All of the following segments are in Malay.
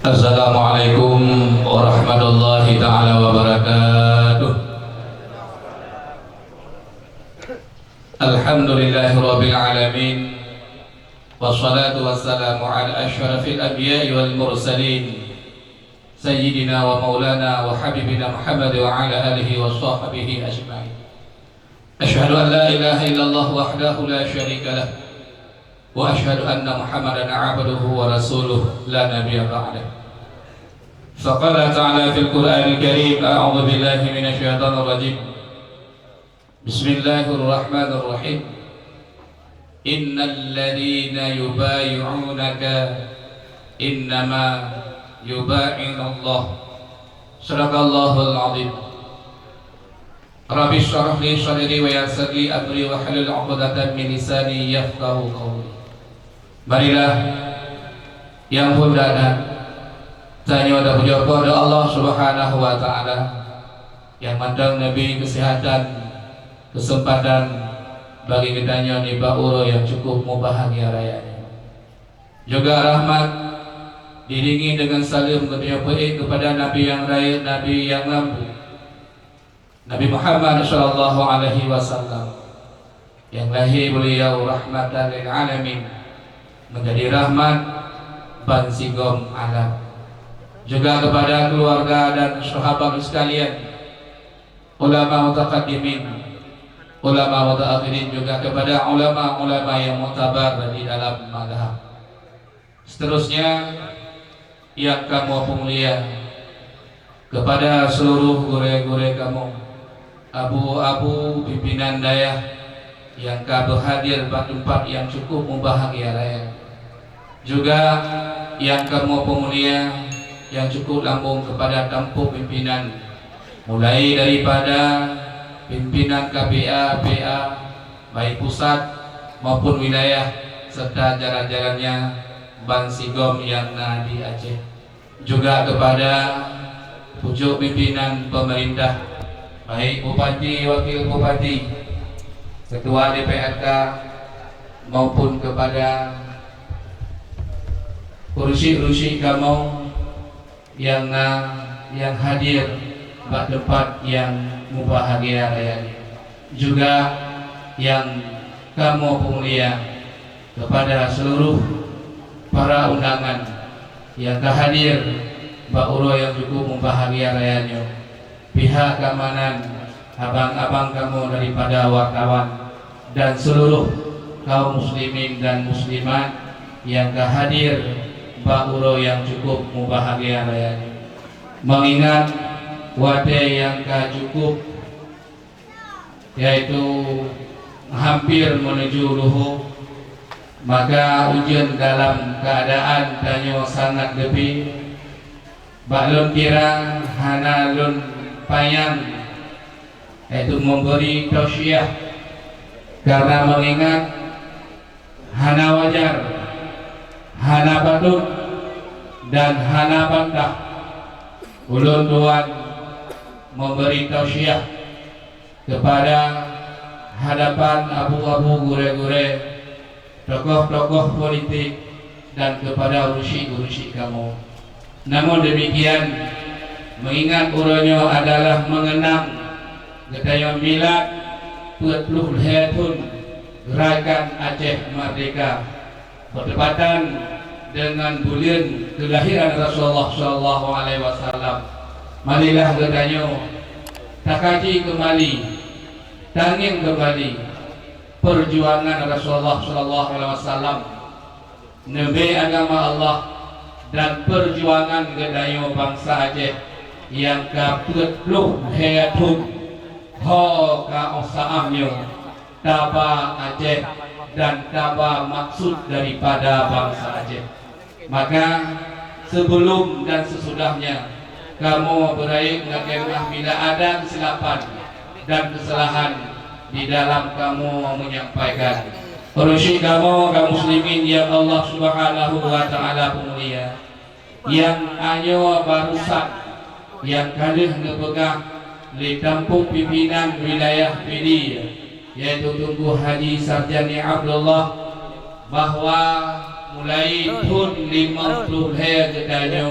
Assalamualaikum warahmatullahi ta'ala wabarakatuh. Alhamdulillahi rabbil alamin, wassalatu wassalamu ala asyrafil anbiya'i wal mursalin, sayyidina wa maulana wa habibina Muhammad wa ala alihi wa sahbihi ajma'in. Asyhadu an la ilaha illallah wahdahu la syarika lah, wa asyhadu anna Muhammadan abduhu wa rasuluh la nabiyya ba'dah. Faqala ta'ala fil Qur'anil Karim, a'udzu billahi minasy syaithanir rajim. Bismillahirrahmanirrahim. Innal ladzina yubayyi'unaka innama yubayyi'unallah. Shadaqallahul 'adzim. Rabbi shrah li sadri wa yassir li amri wa hlul 'uqdatam min lisani yafqahu qawli. Marilah yang pundana tanya pada puja kepada Allah Subhanahu wa taala yang mandang Nabi kesehatan, kesempatan bagi kitanya ni bauro yang cukup mubahagia rayanya. Juga rahmat diringi dengan salam kepada Nabi yang raya, Nabi yang lampu, Nabi Muhammad sallallahu alaihi wasallam, yang lahir beliau rahmatan lil alamin, menjadi rahmat bansigom alam. Juga kepada keluarga dan sahabat sekalian, ulama mutaqaddimin, ulama mutaakhirin, juga kepada ulama-ulama yang mutabar di dalam mazhab. Seterusnya yang kamu mulia, kepada seluruh gure-gure kamu, abu-abu pimpinan daya yang kamu hadir pada tempat yang cukup membahagia raya. Juga yang kamu mulia yang cukup lambung kepada tampuk pimpinan, mulai daripada pimpinan KPA, PA, baik pusat maupun wilayah, serta jalan-jalannya Bansigom yang ada di Aceh. Juga kepada pucuk pimpinan pemerintah, baik bupati, wakil bupati, ketua DPRK, maupun kepada kursi-kursi kamu yang hadir pada tempat yang mubahagia rayanya. Juga yang kamu mulia, kepada seluruh para undangan yang hadir bauro yang cukup mubahagia rayanya, pihak keamanan, abang-abang kamu daripada wartawan, dan seluruh kaum muslimin dan muslimat yang hadir bauro yang cukup mubahagia rayanya. Mengingat wate yang cukup, yaitu hampir menuju luhur, maka ujian dalam keadaan tanyo sangat lebih baklun kira hana lun payang, yaitu memberi tausiah, karena mengingat hana wajar, hana patut, dan hana bantah ulun tuan memberi tausiah kepada hadapan abu-abu gure-gure, tokoh-tokoh politik, dan kepada urusi-urusi kamu. Namun demikian, mengingat uronyo adalah mengenang getayam milad 40 tahun Gerakan Aceh Merdeka, bertepatan dengan bulan kelahiran Rasulullah sallallahu alaihi wasallam. Marilah gedanyo takaji kembali, tanging kembali perjuangan Rasulullah sallallahu alaihi wasallam, nabi agama Allah, dan perjuangan gedanyo bangsa Aceh yang ke-40 tahun ho ka osaamyo taba Aceh dan taba maksud daripada bangsa Aceh. Maka sebelum dan sesudahnya kamu beraih ngakemah bila ada kesilapan dan kesalahan di dalam kamu menyampaikan urusi kaum muslimin yang Allah Subhanahu wa taala mulia, yang ayo barusan yang kalih ngepegang di tampung pimpinan wilayah pilih, yaitu Tunku Haji Sarjani Abdullah, bahwa mulai tahun 50 gedanya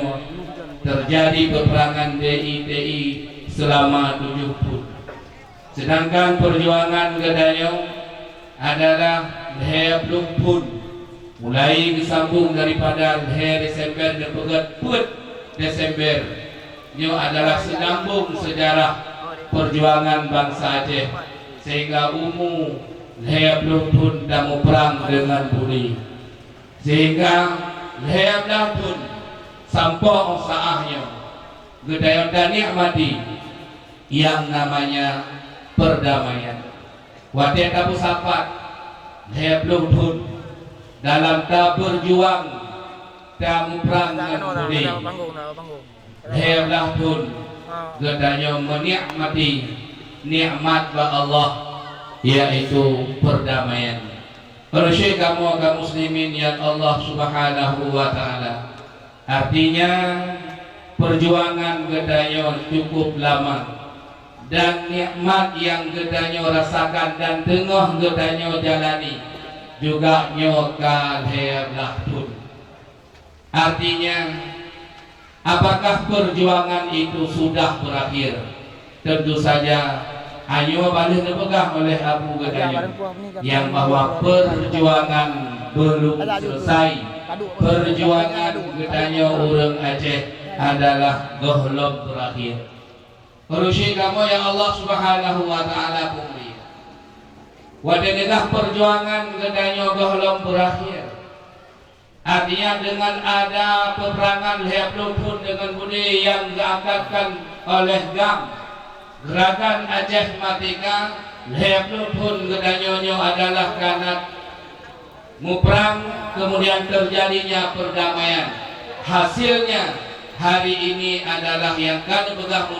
terjadi peperangan DITI selama 70. Sedangkan perjuangan gedanya adalah leher pun mulai disambung daripada leher Desember dan pegat put Desember. Ini adalah senambung sejarah perjuangan bangsa Aceh sehingga leher pun dah mau perang dengan Buli, sehingga leher pun sampai saahnya gedaya dan nikmati yang namanya perdamaian. Wadah tabu sapat leher pun dalam tak berjuang tak perang dengan Buli, leher pun gedanya menikmati nikmat Allah yaitu perdamaian. Bersyukur kamu muslimin yang Allah Subhanahu wa taala. Artinya perjuangan gedanya cukup lama dan nikmat yang gedanya rasakan dan tengah gedanya jalani juga nyoka hebat pun. Artinya apakah perjuangan itu sudah berakhir? Tentu saja hanya balik dipegang oleh Abu Ghazali yang bahwa perjuangan belum selesai. Perjuangan gedanya orang Aceh adalah belum berakhir. Bersyukur kamu yang Allah Subhanahu wa taala punya. Wadahlah perjuangan gedanya belum berakhir. Artinya dengan ada peperangan pun dengan Budi yang diangkatkan oleh GAM, Gerakan Aceh Merdeka, pun gedanya adalah karena muprang kemudian terjadinya perdamaian. Hasilnya hari ini adalah yang kan begah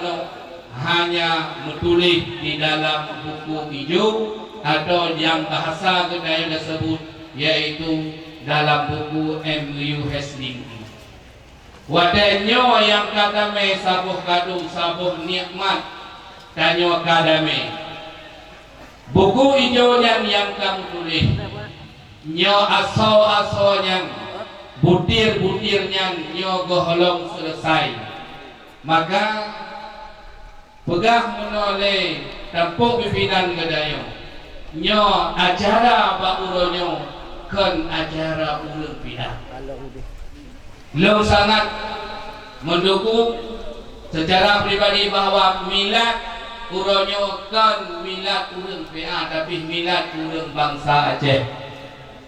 hanya menulis di dalam buku hijau atau yang bahasa gedaya tersebut yaitu dalam buku MU Hesling. Wadahnya yang kata me sabuh kadung sabuh nikmat tanyo kadame. Buku hijau yang kamu tulis nyo aso-asonya butir-butirnya nyo goholong selesai, maka pegah menoleh tampuk pimpinan gedayo nyo acara bakuronyo kan acara ulun pindah lo sangat mendukung secara pribadi bahwa milad uronyo kan milad ulun PA tapi milad ulun bangsa Aceh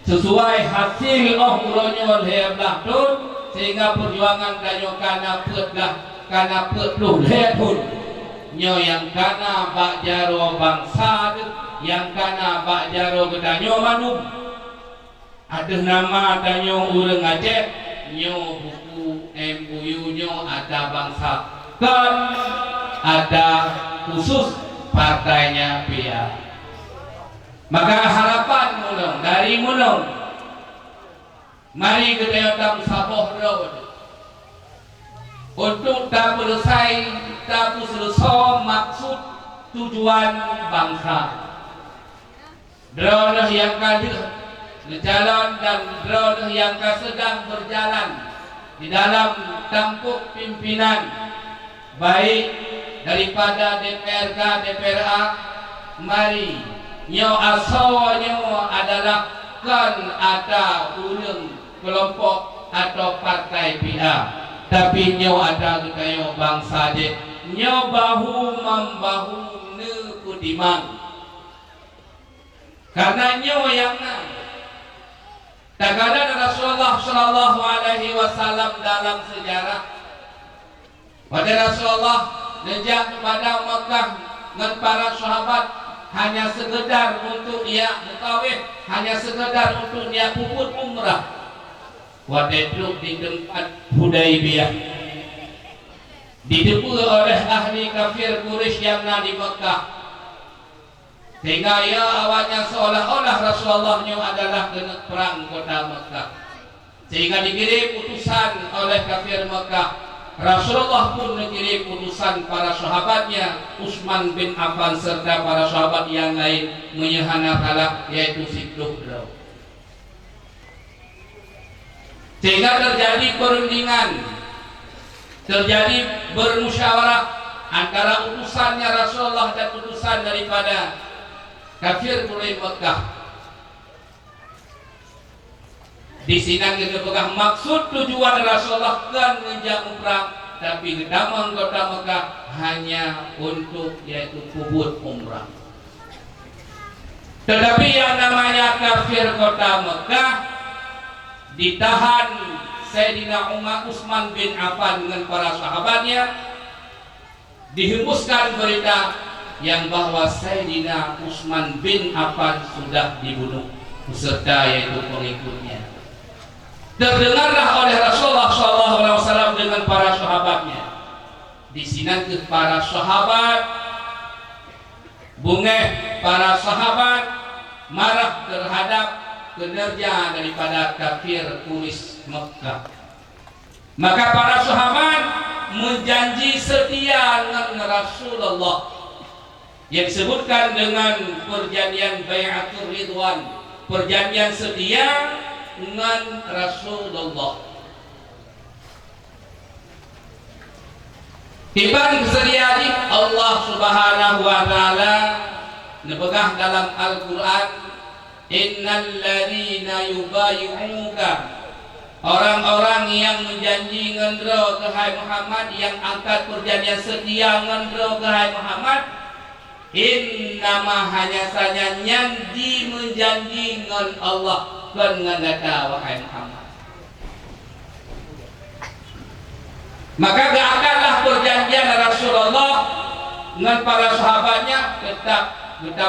sesuai hasil uronyo lebelah tun sehingga perjuangan kanyo kana petlah kana petluh lebun nyo yang kana bak jaro bangsa yang kana bak jaro gedanyo manum ada nama danyo urang Aceh nyo buku MUU nyo ada bangsa kan ada khusus partainya PIA. Maka harapan mulung dari mulung mari kita dalam saboh road untuk tak selesai maksud tujuan bangsa. Drone yang kadir berjalan dan drone yang sedang berjalan di dalam tampuk pimpinan baik daripada DPRK, DPRA, mari nyo asalnya adalah kan ada ulun kelompok atau partai PIA, tapi nyo ada kayo bangsa je nyo bahu membahu ne kudiman karena nyo yang tak ada Rasulullah Shallallahu Alaihi Wasallam dalam sejarah pada Rasulullah sejak kepada Mekah dengan para sahabat hanya sekedar untuk ia mutawif, hanya sekedar untuk ia puput umrah. Wadiduk di tempat Hudaybiyah didepu oleh ahli kafir Quraisy yang di Mekah, sehingga ia awalnya seolah-olah Rasulullah adalah kena perang kota Mekah, sehingga dikirim utusan oleh kafir Mekah. Rasulullah pun mengirim utusan para sahabatnya Utsman bin Affan serta para sahabat yang lain menyahana kalak yaitu Sidduh. sehingga terjadi perundingan, terjadi bermusyawarah antara utusannya Rasulullah dan utusan daripada kafir Quraisy Mekah. Di sini kita pegang maksud tujuan Rasulullah kan menjak umrah, tapi gedamang kota Mekah hanya untuk yaitu kubur umrah. Tetapi yang namanya kafir kota Mekah ditahan Sayyidina Utsman bin Affan dengan para sahabatnya, dihembuskan berita yang bahwa Sayyidina Utsman bin Affan sudah dibunuh beserta yaitu pengikutnya. Terdengarlah oleh Rasulullah SAW dengan para sahabatnya. Di sini ke para sahabat bungeh, para sahabat marah terhadap kinerja daripada kafir Quraisy Mekah. Maka para sahabat menjanji setia dengan Rasulullah yang disebutkan dengan perjanjian Bai'atul Ridwan, perjanjian setia dengan Rasulullah. Tiban kesediaan Allah Subhanahu wa taala nepegah dalam Al-Qur'an, innal ladzina yubayyi'uka, orang-orang yang menjanji ngendro ke hai Muhammad, yang angkat perjanjian setia ngendro ke hai Muhammad, innama hanya saja nyanji menjanji ngan Allah kan ngandata wahai Muhammad. Maka gak akanlah perjanjian Rasulullah dengan para sahabatnya tetap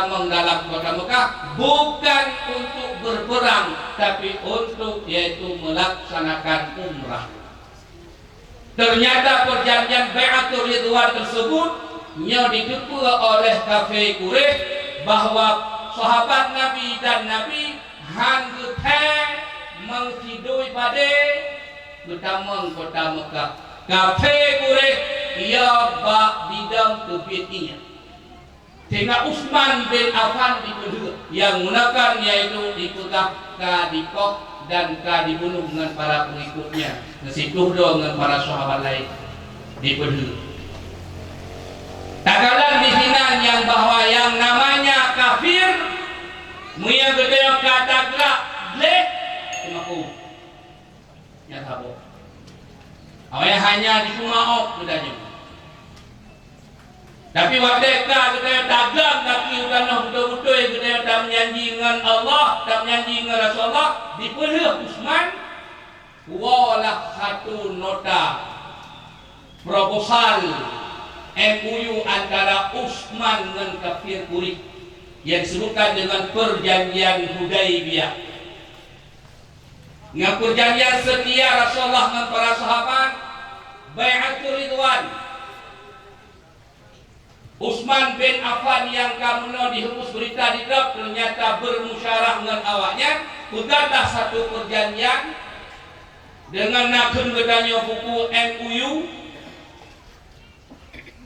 mengdalam kota Mekah, bukan untuk berperang, tapi untuk yaitu melaksanakan umrah. Ternyata perjanjian Bai'atul Ridwan tersebut didukung oleh kafir Quraisy bahwa sahabat Nabi dan Nabi hanggu teh mengkidui pada utamang kota Mekah. Kafir Quraisy ia bak bidang kebitinya, sehingga Utsman bin Affan dibunuh, yang menggunakan yaitu dipegang kadipok dan dibunuh dengan para pengikutnya. Disitu dengan para sahabat lain dibunuh. Takalan di sini yang bahwa yang namanya kafir muya gede kata gerak leh maku nyata bo. Awalnya hanya di kumao bedanya. Tapi waktu kita dagang kaki udah nak betul-betul kita tak menjanji dengan Allah, tak menjanji dengan Rasulullah, dipelih Utsman walah satu nota proposal MOU antara Utsman dengan kafir Quraisy yang disebutkan dengan perjanjian Hudaybiyah. Dengan perjanjian setia Rasulullah dengan para sahabat, Bai'atul Ridwan. Utsman bin Affan yang kamu dihembus berita di dap ternyata bermusyawarah dengan awaknya, peganglah satu perjanjian dengan nakun gedanya buku MOU,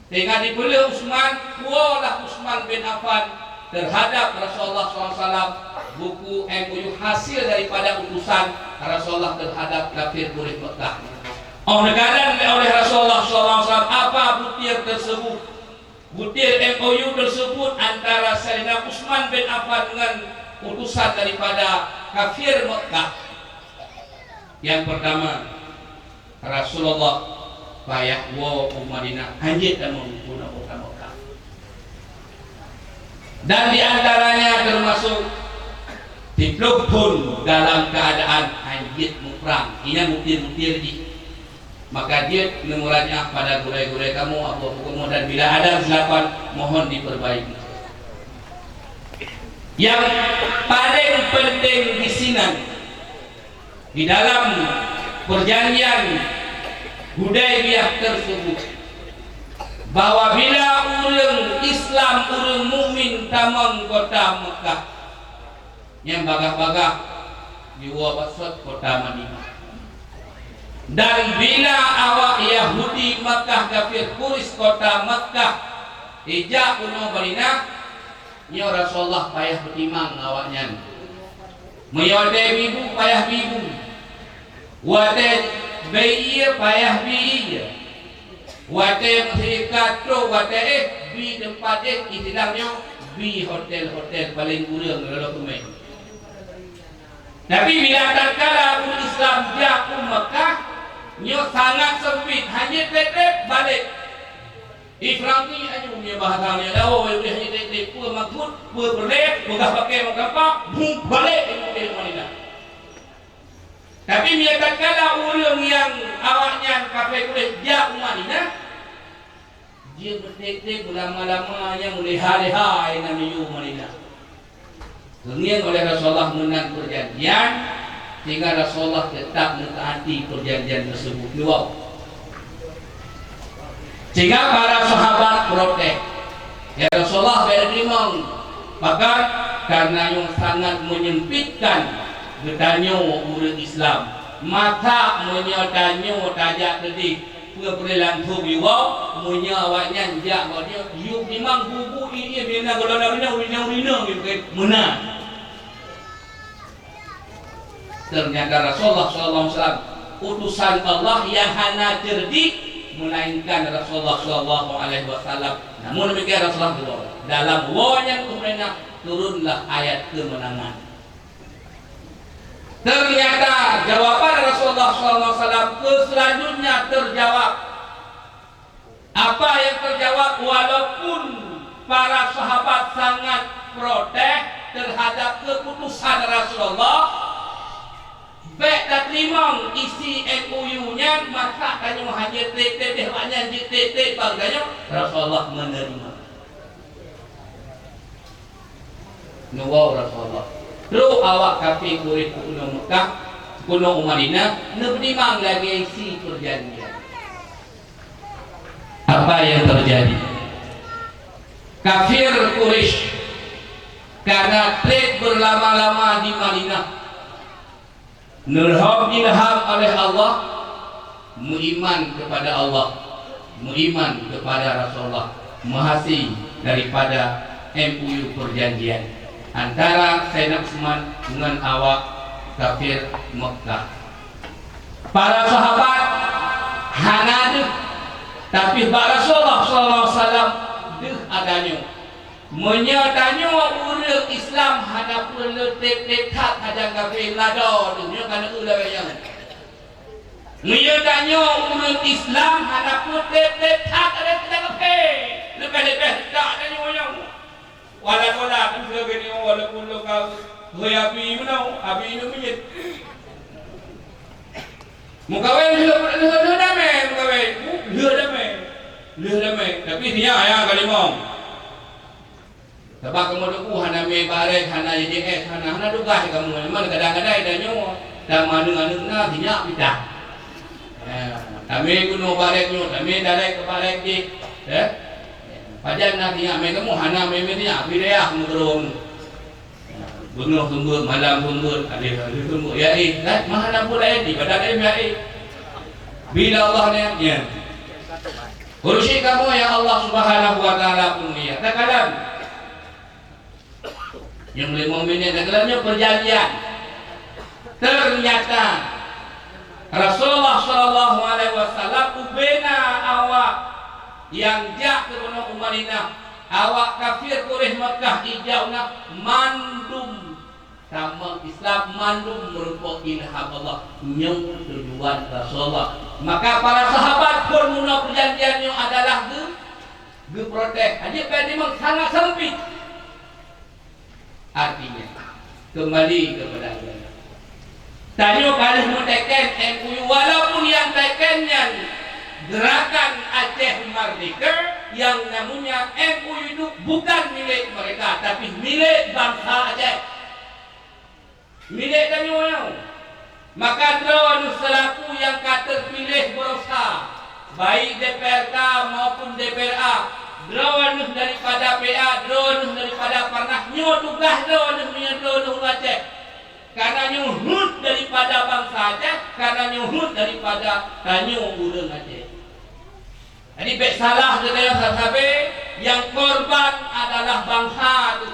sehingga dipilih Utsman, walah Utsman bin Affan terhadap Rasulullah SAW, buku MOU hasil daripada utusan Rasulullah terhadap kafir Quraisy Mekah. Oleh Rasulullah SAW apa butir tersebut? Butir MOU tersebut antara Sayyidina Utsman bin Affan dengan utusan daripada kafir Mekah. Yang pertama, Rasulullah payah wa Madinah anjir dan membunuh kota Mekah. Dan diantaranya termasuk dipluk pun dalam keadaan anjir perang. Ini mutir-mutir di. Maka dia mengurannya pada gurai-gurai kamu apa hukum, dan bila ada kesilapan mohon diperbaiki. Yang paling penting di sini di dalam perjanjian Hudaybiyah tersebut, bahwa bila orang Islam, orang mukmin tamang kota Mekah yang bagah-bagah diwabasat kota Madinah, dan bila awak Yahudi Mekah kafir Quraisy kota Mekah ijak kuno Madinah, nyo Rasulullah payah bertimang awaknya, menyodai bibu payah bibu, Wate bayi payah biya. Wate mengikato wate bi tempat istilahnya bi hotel paling kurang kalau kumai. Tapi bila tatkala umat Islam jatuh Mekah, nyo sangat sempit, hanya tetep balik. Ifrang ni hanya punya bahasanya dah, boleh hanya tetep pur maksud, pur berlek, begah pakai mengapa, balik ke Madinah. Tapi bila tatkala orang yang awaknya kafir boleh jatuh Madinah, dia bertetep berlama-lama yang boleh hari-hari nak menuju Madinah. Kemudian oleh Rasulullah menang perjanjian, sehingga Rasulullah tetap mentaati perjanjian tersebut. Wow. Sehingga para sahabat protes. Ya Rasulullah berterima, maka karena yang sangat menyempitkan bertanya umat Islam, maka menyodanyo tajak tadi perperilan tu biwa menyawanya jak dia yuk memang bubu ini bina golongan gitu menang. Ternyata Rasulullah SAW utusan Allah yang hanya cerdik, melainkan Rasulullah SAW. Namun demikian Rasulullah dalam wawanya kemudian turunlah ayat kemenangan. Ternyata jawaban Rasulullah SAW selanjutnya terjawab. Apa yang terjawab? Walaupun para sahabat sangat protes terhadap keputusan Rasulullah, baik tak terima isi MOU-nya, maka tanya hanya teteh banyak teteh baganya Rasulullah menerima. Nuwau Rasulullah. Terus awak kafir Quraisy kuno Mekah, kuno Madinah, nebrimang lagi isi perjanjian. Apa yang terjadi? Kafir Quraisy karena trade berlama-lama di Madinah, ilham oleh Allah, beriman kepada Allah, beriman kepada Rasulullah, menghasi daripada MOU perjanjian antara Sayyidina Utsman dengan awak kafir Mekah. Para sahabat hanadeh, tapi Rasulullah SAW deh adanya menyadanya orang Islam hanya perlu tetap aja kafir lado dunia kana ulah bayang. Menyadanya orang Islam hanya perlu tetap ada kafir lebih tak ada yang wala tu gini wala puluh kau api mana api ini punya mukawen leh damai mukawen leh damai tapi dia ayah kali mong sebab kamu tu hana me barek hana JS hana dugah kamu mana kadang-kadang ada nyawa dan mana dia pindah kami kuno bareknya kami darek ke barek di Pajan nanti yang mereka mu hana mereka ni apilah mengerung, bunga tumbur malam tumbur ada tumbur ya lah mana pula di pada ya bila Allah ni urusi kamu ya Allah Subhanahu Wa Taala pun ya takalan yang 5 minit takalannya perjanjian ternyata Rasulullah SAW ubena awak yang jak ke gunung Madinah, awak kafir Quraisy Mekah ijauna mandum sama Islam mandum merupakan ilham Allah yang tujuan Rasulullah. Maka para sahabat pun mula perjanjiannya adalah ge protes. Hanya memang sangat sempit. Artinya kembali kepada Allah. Tanya kalau mau teken MOU walaupun yang tekennya Gerakan Aceh Merdeka yang namanya MOU itu bukan milik mereka, tapi milik bangsa Aceh, milik Tanjung. Maka drone selaku yang terpilih berusaha, baik DPRK maupun DPRA, drone daripada PA, drone daripada Parnas, tugas drone Aceh. Karena nyuhud daripada bangsa Aceh, karena nyuhud daripada Tanjung Urang Aceh. Jadi baik salah dengan sahabat yang korban adalah bangsa itu.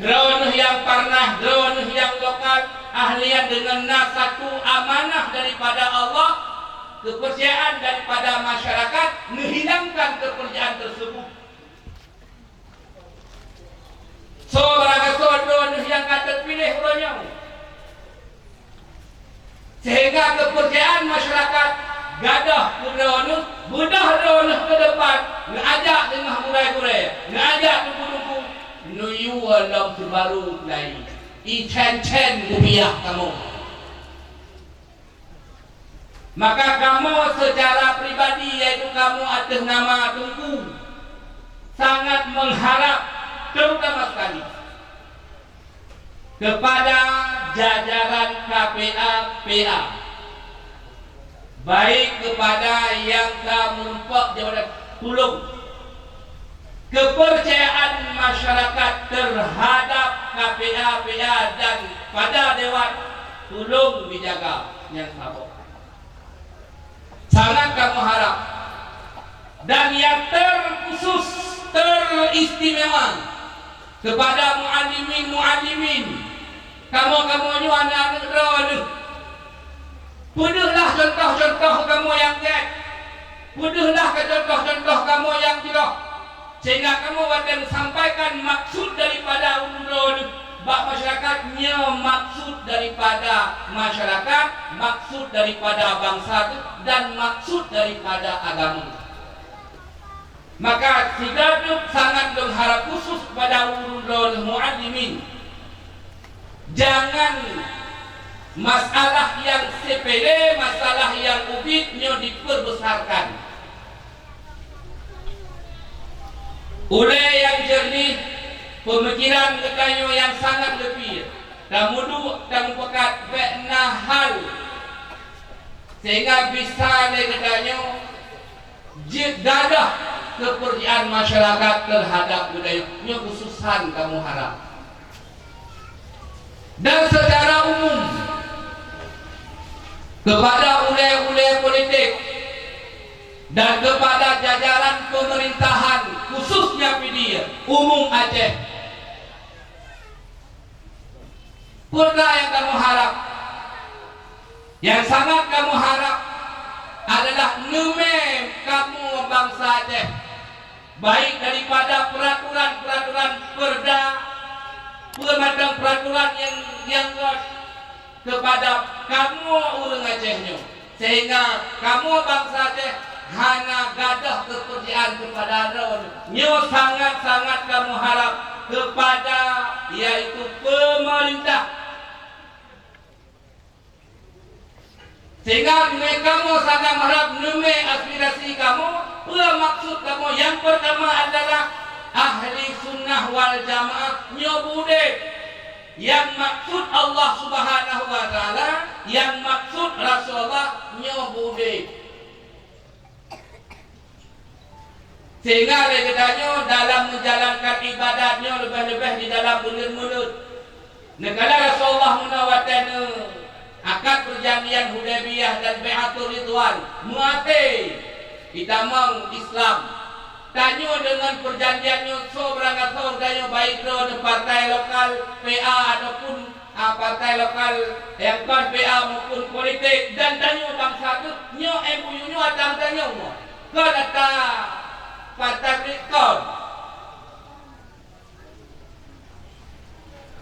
Drone yang Parnas, drone yang lokal ahlian dengan satu amanah daripada Allah, kepercayaan daripada masyarakat, menghilangkan kepercayaan tersebut. So barangkali sodo yang kata pilih orangnya, sehingga kepercayaan masyarakat gadah kerono, budah rono ke depan, ngajak dengan murai-murai, ngajak ke gunung, nuyu alam terbaru lain, icen-cen rupiah kamu. Maka kamu secara pribadi, yaitu kamu atas nama Tunku, sangat mengharap terutama sekali kepada jajaran KPA-PA, baik kepada yang menumpak jabatan, tolong kepercayaan masyarakat terhadap KPA-PA dan pada Dewan tolong dijaga yang sabuk. Sangat kamu harap, dan yang terkhusus, teristimewa kepada muallimin, kamu anak-anak drone, pudahlah contoh-contoh kamu yang get, pudahlah ke contoh-contoh kamu yang tidak, sehingga kamu akan sampaikan maksud daripada drone. Bak masyarakatnya, maksud daripada masyarakat, maksud daripada bangsa dan maksud daripada agama. Maka Sigaduk sangat mengharap khusus pada ulul muallimin, jangan masalah yang sepele, masalah yang ubitnya diperbesarkan. Oleh yang jernih, pemikiran ketanyo yang sangat lebih, dan mudu dan pekat bekna hal, sehingga bisa ketanyo dadah kepercayaan masyarakat terhadap budayanya, khususan kamu harap. Dan secara umum kepada ulai-ulai politik dan kepada jajaran pemerintahan, khususnya media umum Aceh, pula yang kamu harap, yang sangat kamu harap adalah nume kamu bangsa Aceh, baik daripada peraturan-peraturan perda, pelbagai peraturan yang kepada kamu orang Acehnya, sehingga kamu bangsa Aceh hanya gadah kepercayaan kepada nyo, sangat-sangat kamu harap kepada yaitu pemerintah, sehingga kamu sangat mengharap nume aspirasi kamu, maksud kamu yang pertama adalah ahli sunnah wal jamaah nyobude, yang maksud Allah subhanahu wa ta'ala, yang maksud Rasulullah nyobude, sehingga legatanya dalam menjalankan ibadatnya lebih-lebih di dalam mulut-mulut. Negara Rasulullah munawatan akad perjanjian Hudaybiyah dan Bai'atul Ridwan muate itamang Islam, tanyo dengan perjanjiannya seorang baik dari partai lokal PA ataupun partai lokal yang kan PA maupun politik, dan tanyo bangsa itu nyo MUU nyo atang tanyo ke data partai Bitcoin.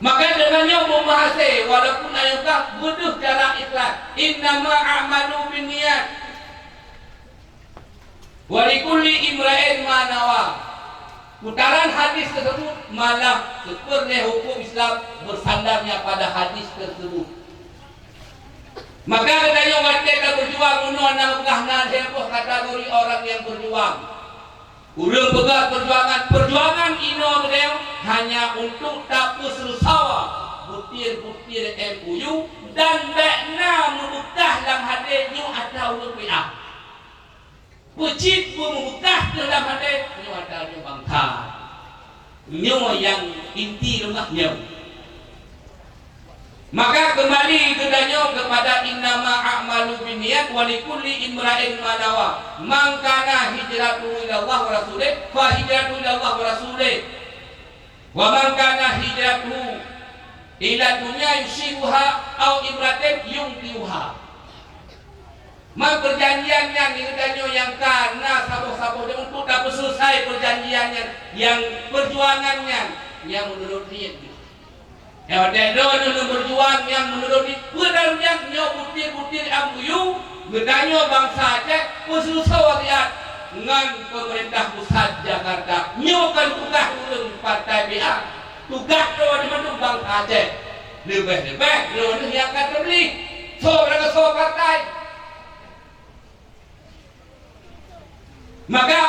Maka dengannya membahasnya, walaupun ayatlah butuh cara ikhlas, innama a'malu binniyat wa likulli imra'in ma nawa. Putaran hadis tersebut malah sekurnya hukum Islam bersandarnya pada hadis tersebut. Maka katanya warga berjuang menuan nang heboh kategori orang yang berjuang. Ulang pegang perjuangan ino beliau hanya untuk tapus rusawa butir-butir MUU dan bekna membukah dalam hadisnya atau rupiah. Pucit membukah dalam hadisnya atau bangka. Nyo yang inti rumahnya. Maka kembali kepadanya kepada innama a'malu binniyat wa likulli imra'in ma nawa. Man kana hijratuhu ila Allah wa rasulih fa hijratuhu ila Allah wa rasulih. Wa man kana hijratuhu ila dunia yusibuha au ibratin yungtiuha. Mak perjanjiannya ni katanya yang karena sabar-sabar dia untuk tak selesai perjanjiannya, yang perjuangannya yang menurut dia. Ya ada berjuang yang menurut dia pedalnya nyo butir-butir ambuyu bertanya bangsa Aceh selesai wakiat dengan pemerintah pusat Jakarta nyokan tugas ulun partai BA tugas di mendung bangsa Aceh lebih-lebih lawan yang akan terbeli mereka partai. Maka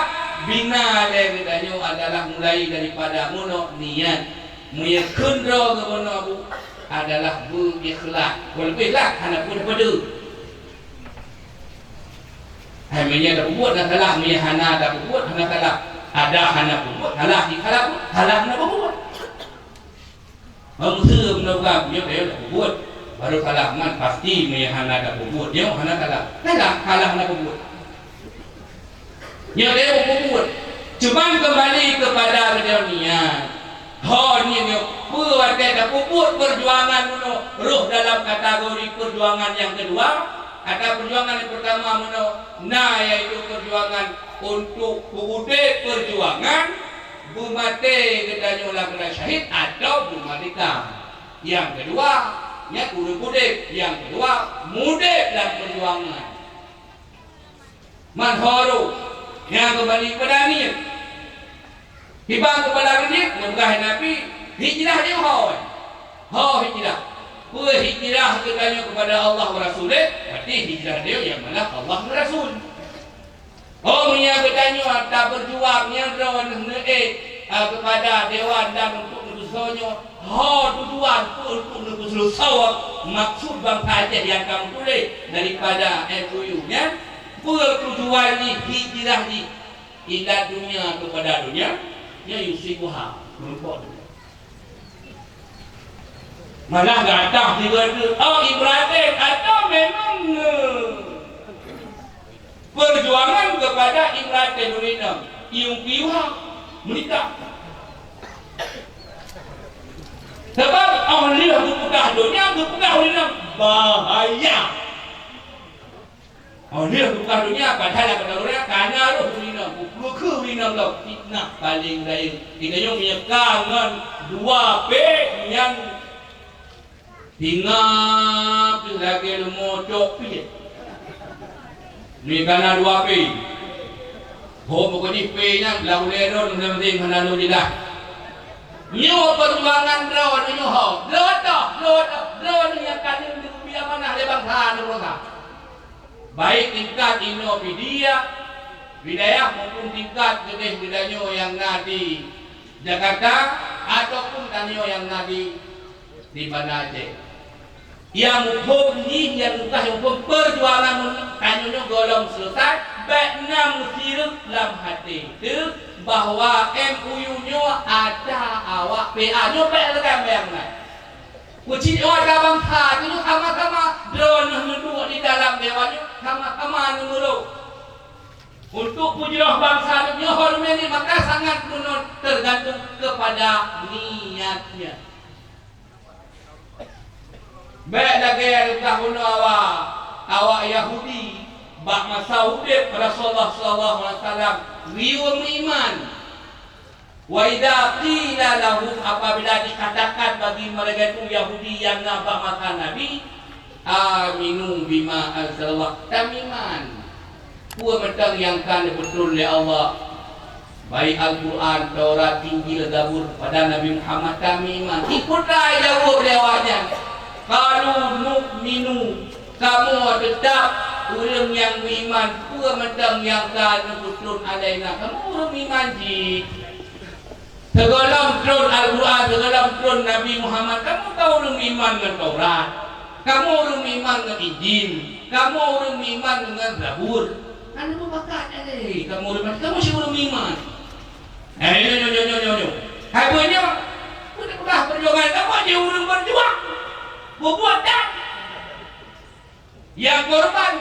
bina ledanyo adalah mulai daripada muno niat muya kendro ke muno bu adalah berikhlas berbeza hana pun pada hai muya dak buat dak salah muya hana dak buat hana salah ada hana buat salah di salah hana buat mengseum no gam yo dak buat baru salah man pasti muya hana dak buat yo hana salah salah hana buat yang dia membuat cuma kembali kepada dunia. Ni buat dia buat perjuangan roh dalam kategori perjuangan yang kedua. Ada perjuangan yang pertama yaitu perjuangan untuk bukti perjuangan bumate gedanya ulang kena syahid atau bumadika. Yang kedua kudu-kudu. Yang kedua mudik dalam perjuangan. Manhoro yang kembali kepada niat hibah kepada niat menggah Nabi hijrah dia hijrah hijrah katanya kepada Allah wa Rasulnya berarti hijrah dia yang mana Allah wa Rasul yang katanya ada berjuang yang rawan kepada dewan dan untuk negusonyo tujuan untuk negusosawak maksud bangsa Aceh yang kamu tulis daripada MOU nya tujuan ni hijrah ni ila dunia kepada dunia ya yusibuha merupakan malah datang tiba Ibrahim atau memang perjuangan kepada Ibrahim Nurinam yung piwa menikah sebab awalnya berpegah dunia berpegah Nurinam bahaya. Dia bukan dunia padahal pada orang karena roh dunia buku dunia lo fitnah paling lain kita yang punya kangen dua p yang tinggal lagi mocok pi ni karena dua p pokoknya p nya lalu leron yang penting menalu lidah nyo perjuangan roh nyo lo yang kalian biar mana le bangsa bangsa baik tingkat wilayah maupun tingkat jenis wilayah yang di Jakarta ataupun tanyo yang di Banda Aceh. Yang hukum ni yang hukum perjuangan tanyo golong selesai baiknya musiruk dalam hati itu bahwa MOU nyo ada awak PA nyo baik lekam yang lain. Kucing ada bangsa itu sama-sama drone duduk di dalam dewannya sama-sama nunggu. Untuk hujrah bangsa itu hormat ini maka sangat tergantung kepada niatnya. Baik lagi tahun awak Yahudi bak masa hidup Rasulullah sallallahu alaihi wasallam riwa iman. Wa idza qila lahum apabila dikatakan bagi mereka itu Yahudi yang nampak mata Nabi aminu bima anzalallah tamiman puan mentang yang kan betul oleh Allah baik Al-Quran, Taurat, Injil, Zabur pada Nabi Muhammad tamiman ikutlah jauh lewatnya kalau nu'minu kamu tetap orang yang beriman puan mentang yang kan betul alaina kamu orang beriman ji segala turun Al-Quran, segala turun Nabi Muhammad. Kamu tahu orang iman dengan Taurat, kamu orang iman dengan Injil, kamu orang iman dengan Zabur. Anda bakat ni, kamu orang iman, kamu si orang iman. Nyo. Habisnya, sudah perjuangan kamu aja orang berjuang, berbuat tak. Yang korban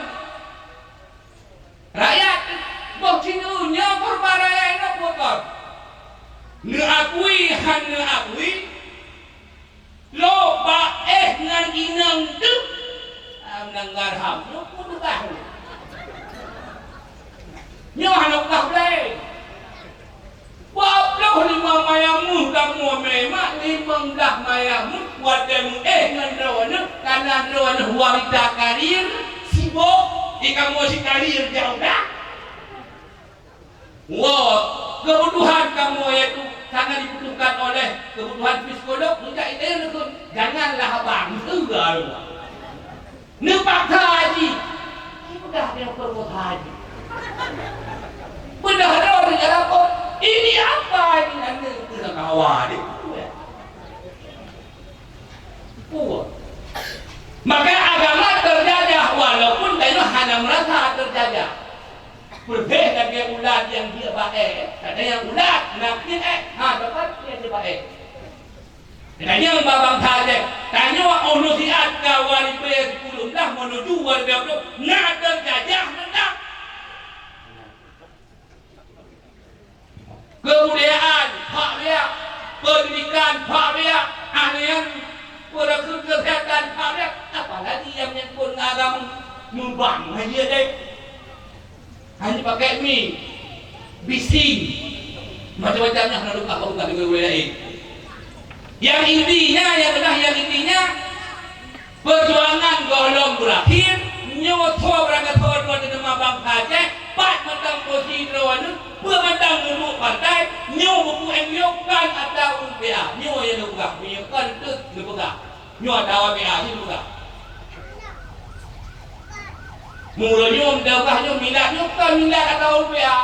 rakyat, bokcinya korban rakyat nak korban. Neakui. loba ngan inang tu nanggar ham nyo pun dah nyo hanok dah boleh waploh lima mayamu kamu memang limang dah mayamu wademu ngan rawana karena rawana wanita karir sibuk kamu si karir jauh dah wow kebutuhan kamu itu sangat dibutuhkan oleh kebutuhan psikolog tidak itu janganlah abang enggak Nempak haji. Sudah dia perbuat haji. Benar orang yang lapor. Ini apa ini anda kena kawal dia. Puas. Maka agama terjajah walaupun dia hanya merasa terjajah. Berbeza dengan ulat yang dia baik. Ada yang ulat nak dia dapat dia baik. Tanya babang saja, tanya ono siat kawali pe 10 dah menuju warga tu nak terjajah hendak. Kebudayaan hak dia, pendidikan hak dia, ahlian perekrutan kesehatan hak dia, apalagi yang menyangkut agama nyumbang aja deh. Hanya pakai mie, bising, macam-macamnya hendak lupa kau tak dengan lain. Yang intinya perjuangan golong berakhir nyoto berangkat dua dengan mabang saja pat matang posisi rawan bermatang dulu partai nyo buku enyokan atau UPA nyo yang buka menyokan itu buka nyo ada UPA sih buka mulanya mendawah nyo minat atau UPA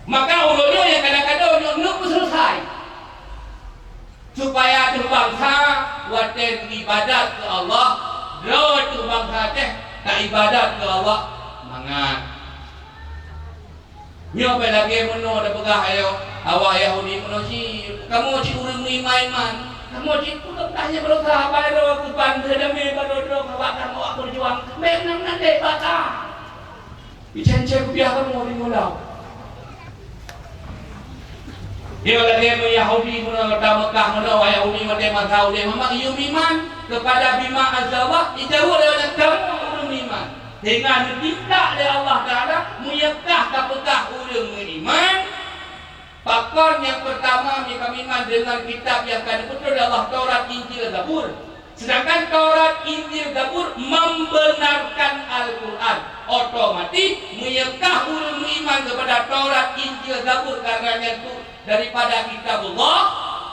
maka ulunyo yang kadang-kadang nyo selesai supaya tu bangsa waten ibadat ke Allah, lo tu bangsa teh tak ibadat ke Allah, mangan. Nyo pe lagi mono da begah ayo awak Yahudi mono si kamu si urang ni iman, kamu si pulang tanya berusaha bayar aku bantu demi badodo kawakan awak berjuang, memang nanti bata. Bicara biar kamu di mulau. Dia lagi Yahudi mengatakan Mekah menawa Yahudi mereka Yahudi memang iman kepada bima azawah dijauh oleh kamu iman dengan diminta oleh Allah Taala meyakah kapekah urang beriman pakon yang pertama mereka iman dengan kitab yang akan diputus oleh Allah Taurat Injil Zabur sedangkan Taurat Injil Zabur membenarkan Al-Quran otomatis meyakah urang beriman kepada Taurat Injil Zabur karena itu daripada kitabullah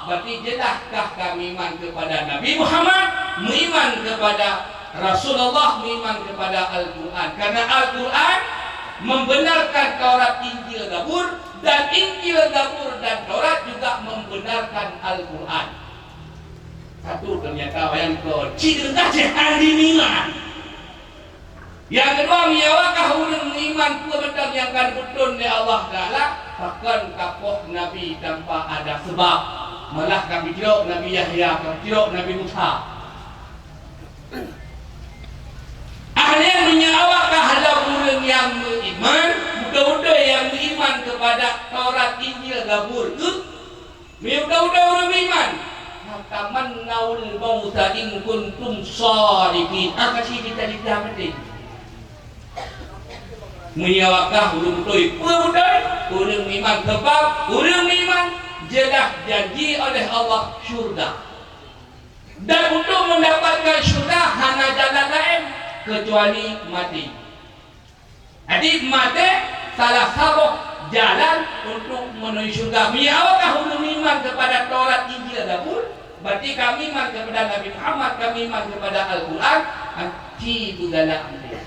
berarti jedaskah kami iman kepada Nabi Muhammad iman kepada Rasulullah iman kepada Al-Quran karena Al-Quran membenarkan Taurat Injil Zabur dan Injil Zabur dan Taurat juga membenarkan Al-Quran satu ternyata yang kedua ahli iman yang kedua miyawakah urang iman kebenar yang akan betul oleh Allah Ta'ala bahkan kapoh Nabi tanpa ada sebab malah kami jeruk Nabi Yahya kami jeruk Nabi Musa ahli yang menyawakah halau urang yang beriman budak-budak yang beriman kepada Taurat Injil Zabur ke budak-budak orang beriman taman naul mauta in kuntum shadiqin kasih kita penting menyawakah urang betul urang iman sebab urang iman jelas janji oleh Allah syurga dan untuk mendapatkan syurga hanya jalan lain kecuali mati jadi mati salah satu jalan untuk menuju syurga menyawakah urang iman kepada Taurat Injil Zabur berarti kami iman kepada Nabi Muhammad kami iman kepada Al-Quran anti budala amri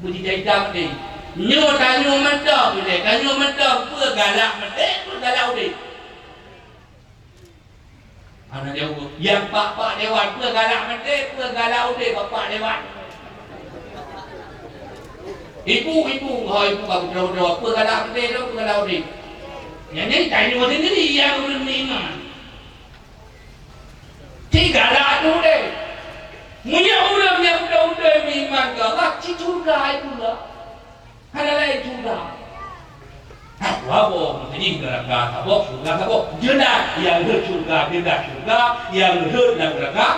budi jaidam deh nyo tanyo mentok boleh tanyo mentok apa galak mentek apa galak boleh ana dia yang pak dewan apa galak mentek apa galak boleh bapak dewan ibu kamu tahu apa galak mentek apa galak boleh yang ni tanyo sendiri yang urang iman tiga galak tu deh punya urang yang udah iman ke Allah ci surga itulah ada lain juga. wabo jadi neraka tabok surga tabok jelas yang hut surga jelas surga yang hut neraka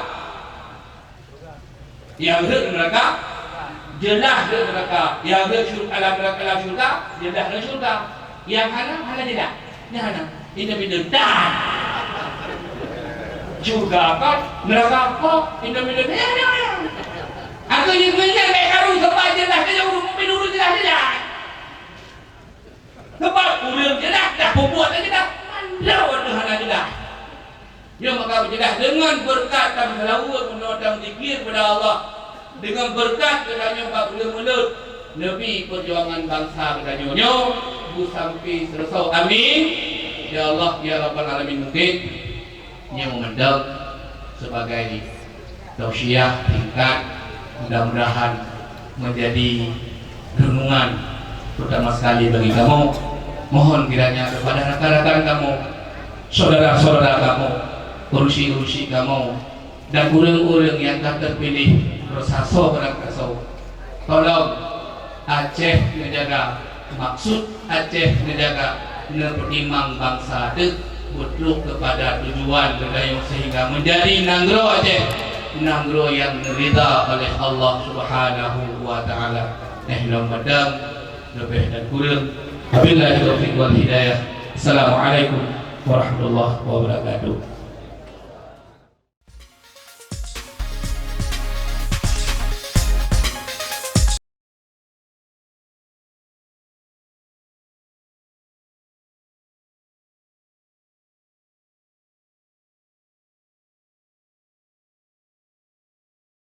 yang hut neraka jelas neraka yang hut surga alam surga jelas surga yang hana jelas yang hana ini beda surga apa neraka apa ini beda aku yang mereka harus sebab jelas dia urus minum jelas sebab urang jelas dah buat aja dah mandau dengan jelas dia maka jelas dengan berkat dan selawat menodang zikir kepada Allah dengan berkat kerana pak mulut Nabi perjuangan bangsa katanya bu sampai selesai amin ya Allah ya rabbal alamin mungkin yang memandang sebagai tausiah tingkat mudah-mudahan menjadi renungan pertama sekali bagi kamu. Mohon kiranya kepada rekan-rekan kamu, saudara-saudara kamu, urusi-urusi kamu, dan urang-urang yang tak terpilih bersaso berangkaso. Tolong Aceh menjaga maksud Aceh menjaga pertimang bangsa dek butluk kepada tujuan berdayung sehingga menjadi nanggro Aceh, nanggro yang ridha oleh Allah Subhanahu wa taala. Nahnu madam lebih dan kurang. Wabillahi taufiq wal hidayah. Assalamualaikum warahmatullahi wabarakatuh.